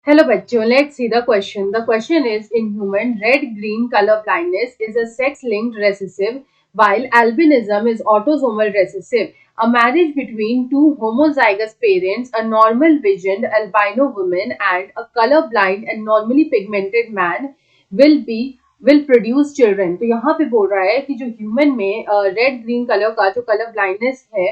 Hello bachcho, let's see the question. The question is, in human, red-green color blindness is a sex-linked recessive while albinism is autosomal recessive. A marriage between two homozygous parents, a normal visioned albino woman and a color-blind and normally pigmented man will produce children. तो यहाँ पे बोल रहा है कि जो human में red green colour का जो कलर ब्लाइंडनेस है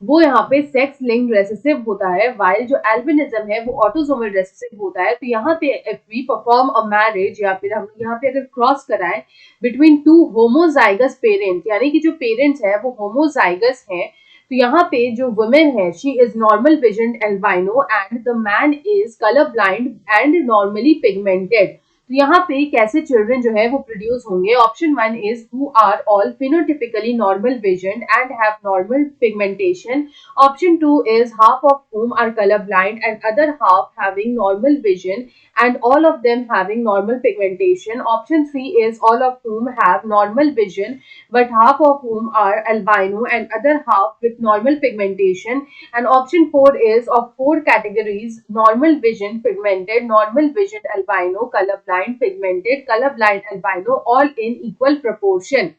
वो यहाँ पे सेक्स लिंक्ड रेसेसिव होता है, वाइल जो एल्बिनिज्म है वो ऑटोसोमल रेसेसिव होता है। तो यहाँ पे if we perform a marriage या फिर हम यहाँ पे अगर क्रॉस कराएं बिटवीन टू होमोजाइगस पेरेंट्स, यानी कि जो पेरेंट्स है वो होमोजाइगस हैं, तो यहाँ पे जो वुमेन है she is normal vision albino and the man is colour blind and normally pigmented. तो यहाँ पे कैसे चिल्ड्रन जो है वो प्रोड्यूस होंगे? Option one is who are all phenotypically normal vision and have normal pigmentation. Option two is half of whom are color blind and other half having normal vision and all of them having normal pigmentation. Option 3 is all of whom have normal vision but half of whom are albino and other half with normal pigmentation. And option 4 is of four categories: normal vision, pigmented, normal vision albino, colorblind, pigmented, colorblind albino, all in equal proportion.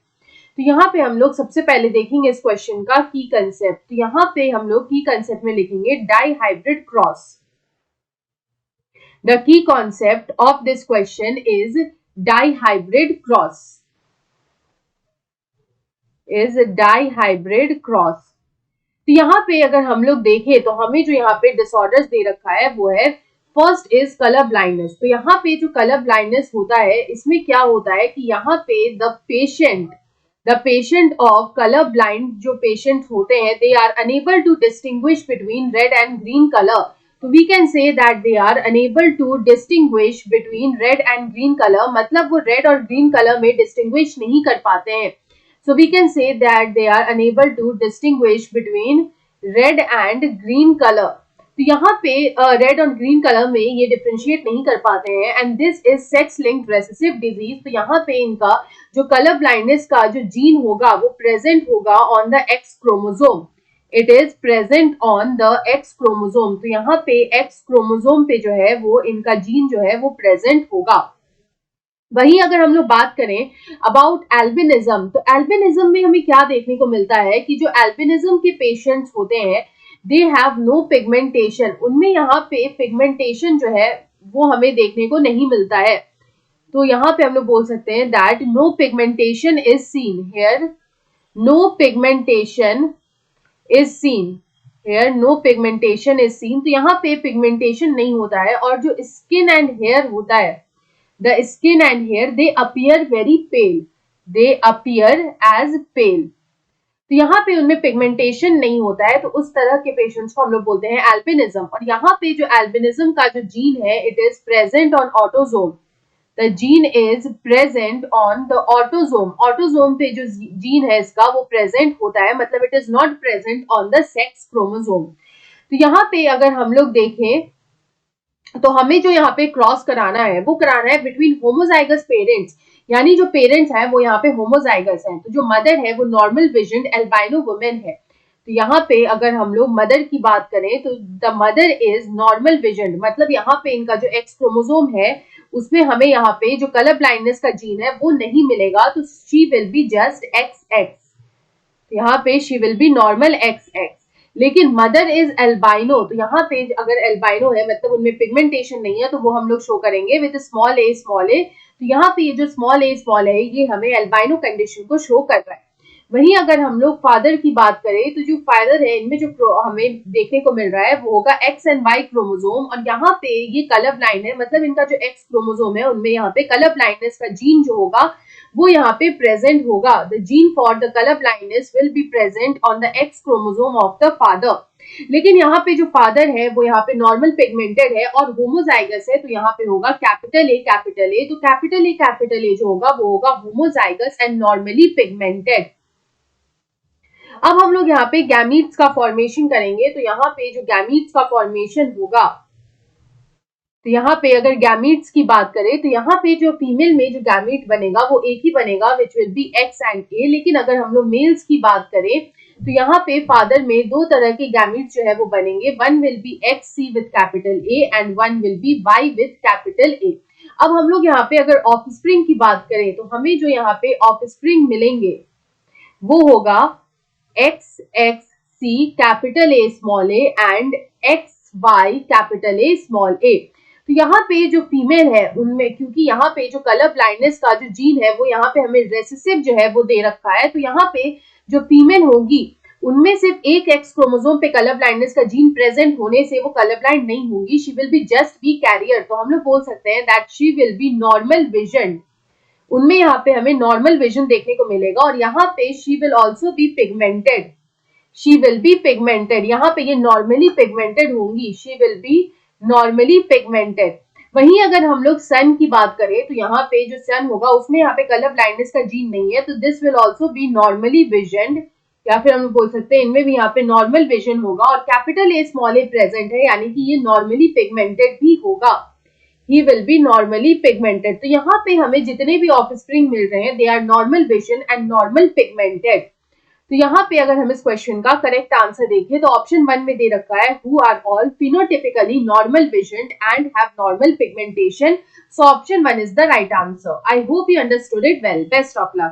तो यहाँ पे हम लोग सबसे पहले देखेंगे इस question का की कंसेप्ट। तो यहाँ पे हम लोग की कंसेप्ट में लिखेंगे dihybrid cross. The key concept of this question is dihybrid cross, is dihybrid cross. तो यहाँ पे अगर हम लोग देखें तो हमें जो यहाँ पे डिसऑर्डर्स दे रखा है वो है, फर्स्ट इज कलर ब्लाइंडनेस। तो यहाँ पे जो कलर ब्लाइंडनेस होता है इसमें क्या होता है कि यहाँ पे the patient of colour blind जो पेशेंट होते हैं they are unable to distinguish between red and green colour. तो we can say that they are unable to distinguish between red and green colour, मतलब वो रेड और green colour में distinguish नहीं कर पाते हैं। So we can say that they are unable to distinguish between red and green color. तो यहाँ पे रेड और ग्रीन कलर में ये डिफ्रेंशिएट नहीं कर पाते हैं and this is sex linked recessive disease. तो यहाँ पे इनका जो कलर ब्लाइंडनेस का जो जीन होगा वो प्रेजेंट होगा on the x chromosome. It is present on the x chromosome. तो यहाँ पे एक्स क्रोमोसोम पे जो है वो इनका जीन जो है वो प्रेजेंट होगा। वहीं अगर हम लोग बात करें अबाउट एल्बिनिज्म, तो एल्बिनिज्म में हमें क्या देखने को मिलता है कि जो एल्बिनिज्म के पेशेंट्स होते हैं दे हैव नो पिगमेंटेशन, उनमें यहाँ पे पिगमेंटेशन जो है वो हमें देखने को नहीं मिलता है। तो यहाँ पे हम लोग बोल सकते हैं that no pigmentation is seen here, no pigmentation is seen here, no pigmentation is seen. तो यहाँ पे पिगमेंटेशन नहीं होता है और जो स्किन एंड हेयर होता है, the skin and hair they appear very pale, they appear as pale। तो यहाँ पे उनमें पिगमेंटेशन नहीं होता है, तो उस तरह के पेशेंट्स को हम लोग बोलते हैं एल्बिनिज्म। और यहाँ पे जो एल्बिनिज्म का जो जीन है it is present on autosome, the gene is present on the autosome. Autosome पे जो जीन है इसका वो प्रेजेंट होता है, मतलब it is not present on the sex chromosome. तो यहाँ पे अगर हम लोग देखें तो हमें जो यहाँ पे क्रॉस कराना है वो कराना है बिटवीन होमोजाइगस पेरेंट्स, यानी जो पेरेंट्स हैं वो यहाँ पे होमोजाइगस हैं। तो जो मदर है वो नॉर्मल विजन एल्बाइनो वुमेन है। तो यहाँ पे अगर हम लोग मदर की बात करें तो the mother is normal vision, मतलब यहाँ पे इनका जो एक्स क्रोमोसोम है उसमें हमें यहाँ पे जो कलर ब्लाइंडनेस का जीन है वो नहीं मिलेगा, तो she will be just x x. यहाँ पे she will be normal x x. लेकिन मदर इज एल्बाइनो, तो यहाँ पे अगर एल्बाइनो है मतलब उनमें पिगमेंटेशन नहीं है तो वो हम लोग शो करेंगे with small A small a. तो यहाँ पे ये जो स्मॉल ए ये हमें एल्बाइनो कंडीशन को शो कर रहा है। वहीं अगर हम लोग फादर की बात करें तो जो फादर है इनमें जो हमें देखने को मिल रहा है वो होगा एक्स एंड वाई क्रोमोसोम, और यहाँ पे ये कलर ब्लाइंड है, मतलब इनका जो एक्स क्रोमोसोम है उनमें यहाँ पे कलर ब्लाइंडनेस का जीन जो होगा वो यहाँ पे प्रेजेंट होगा। The gene for the colour blindness will be present on the x chromosome of the father. लेकिन यहाँ पे जो फादर है वो यहाँ पे नॉर्मल पिगमेंटेड है और होमोजाइगस है, तो यहाँ पे होगा कैपिटल ए कैपिटल ए। तो कैपिटल ए जो होगा वो होगा होमोजाइगस एंड नॉर्मली पिगमेंटेड। अब हम लोग यहाँ पे गैमीट्स का फॉर्मेशन करेंगे। तो यहाँ पे जो गैमीट्स का फॉर्मेशन होगा तो यहाँ पे अगर गैमीट्स की बात करें तो यहाँ पे जो फीमेल में जो गैमीट बनेगा वो एक ही बनेगा, which will be X and A. लेकिन अगर हम लोग मेल्स की बात करें तो यहाँ पे फादर में दो तरह के गैमीट्स जो है वो बनेंगे, one will be X C with capital A and one will be Y with capital A. अब हम लोग यहाँ पे अगर ऑफस्प्रिंग की बात करें तो हमें जो यहाँ पे ऑफस्प्रिंग मिलेंगे वो होगा X X C capital A small a and X Y capital A small a. तो यहाँ पे जो फीमेल है उनमें, क्योंकि यहाँ पे जो कलर ब्लाइंडनेस का जो जीन है वो यहाँ पे हमें रेसेसिव जो है वो दे रखा है, तो यहाँ पे जो फीमेल होगी उनमें सिर्फ एक एक्स क्रोमोसोम पे कलर ब्लाइंडनेस का जीन प्रेजेंट होने से वो कलर ब्लाइंड नहीं होगी, she will be just be carrier. तो हम लोग बोल सकते हैं that she will be normal vision, उनमें यहाँ पे हमें नॉर्मल विजन देखने को मिलेगा। और यहाँ पे she will also be pigmented, she will B pigmented, यहाँ पे ये नॉर्मली पिगमेंटेड होंगी, she will B normally pigmented. वहीं अगर हम लोग सन की बात करें तो यहाँ पे जो सन होगा उसमें यहाँ पे कलर ब्लाइंडनेस का जीन नहीं है, तो this will also be normally vision, या फिर हम लोग बोल सकते हैं इनमें भी यहाँ पे नॉर्मल विजन होगा। और capital A small A present है, यानी कि ये नॉर्मली पिगमेंटेड भी होगा, he will be normally pigmented. तो यहाँ पे हमें जितने भी ऑफस्प्रिंग मिल रहे हैं they are normal vision and normal pigmented. तो यहाँ पे अगर हम इस क्वेश्चन का करेक्ट आंसर देखें तो ऑप्शन 1 में दे रखा है who are all phenotypically normal vision and have normal pigmentation, so option 1 is the right answer. I hope you understood it well. Best of luck.